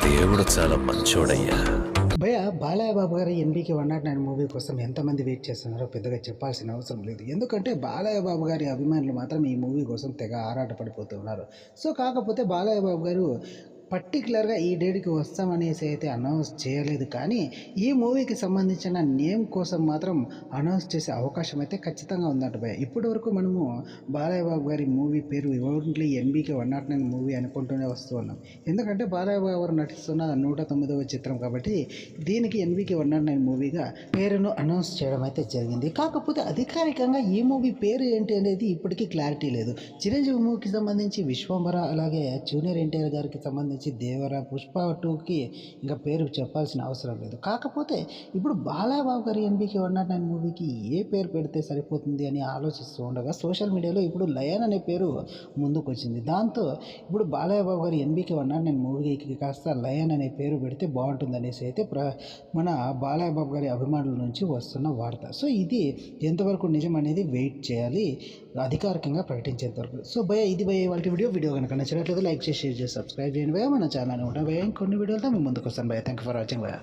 దేవుడు చాలా మంచోడయ్యా. భయ్య బాలయ్య బాబు గారి ఎన్బీకే 109 మూవీ కోసం ఎంతమంది వెయిట్ చేస్తున్నారో పెద్దగా చెప్పాల్సిన అవసరం లేదు. ఎందుకంటే బాలయ్య బాబు గారి అభిమానులు మాత్రం ఈ మూవీ కోసం తెగ ఆరాటపడిపోతున్నారు. సో కాకపోతే బాలయ్య బాబు గారు పర్టిక్యులర్గా ఈ డేట్కి వస్తామనేసి అయితే అనౌన్స్ చేయలేదు. కానీ ఈ మూవీకి సంబంధించిన నేమ్ కోసం మాత్రం అనౌన్స్ చేసే అవకాశం అయితే ఖచ్చితంగా ఉందంట భయ్య. ఇప్పటి వరకు మనము బాలయ్య బాబు గారి మూవీ పేరు ఓన్లీ ఎన్బీకే 109 మూవీ అనుకుంటూనే వస్తూ ఉన్నాం. ఎందుకంటే బాలయ్య బాబు గారు నటిస్తున్న 109వ చిత్రం కాబట్టి దీనికి ఎన్బీకే 109 మూవీగా పేరును అనౌన్స్ చేయడం అయితే జరిగింది. కాకపోతే అధికారికంగా ఈ మూవీ పేరు ఏంటి అనేది ఇప్పటికీ క్లారిటీ లేదు. చిరంజీవి మూవీకి సంబంధించి విశ్వంబర, అలాగే జూనియర్ ఎన్టీఆర్ గారికి సంబంధించి దేవర, పుష్ప 2కి ఇంకా పేరు చెప్పాల్సిన అవసరం లేదు. కాకపోతే ఇప్పుడు బాలయ్య బాబు గారి ఎన్బీకే 109 మూవీకి ఏ పేరు పెడితే సరిపోతుంది అని ఆలోచిస్తూ ఉండగా సోషల్ మీడియాలో ఇప్పుడు లయన్ అనే పేరు ముందుకు వచ్చింది. దాంతో ఇప్పుడు బాలయ్య బాబు గారి ఎన్బీకే 109 మూవీకి కాస్త లయన్ అనే పేరు పెడితే బాగుంటుందనేసి అయితే మన బాలయ్య బాబు గారి అభిమానుల నుంచి వస్తున్న వార్త. సో ఇది ఎంతవరకు నిజం అనేది వెయిట్ చేయాలి అధికారికంగా ప్రకటించేంత వరకు. సో భయ ఇది భయ వాళ్ళ వీడియో కనుక నచ్చినట్లయితే లైక్ చేసి షేర్ చేసి సబ్స్క్రైబ్ చేయండి భయ. మన ఛానల్ ఉంటాం భయ. ఇంకొన్ని వీడియోలతో మేము ముందుకు వస్తాను భయ. థ్యాంక్ యూ ఫర్ వాచింగ్ భయ.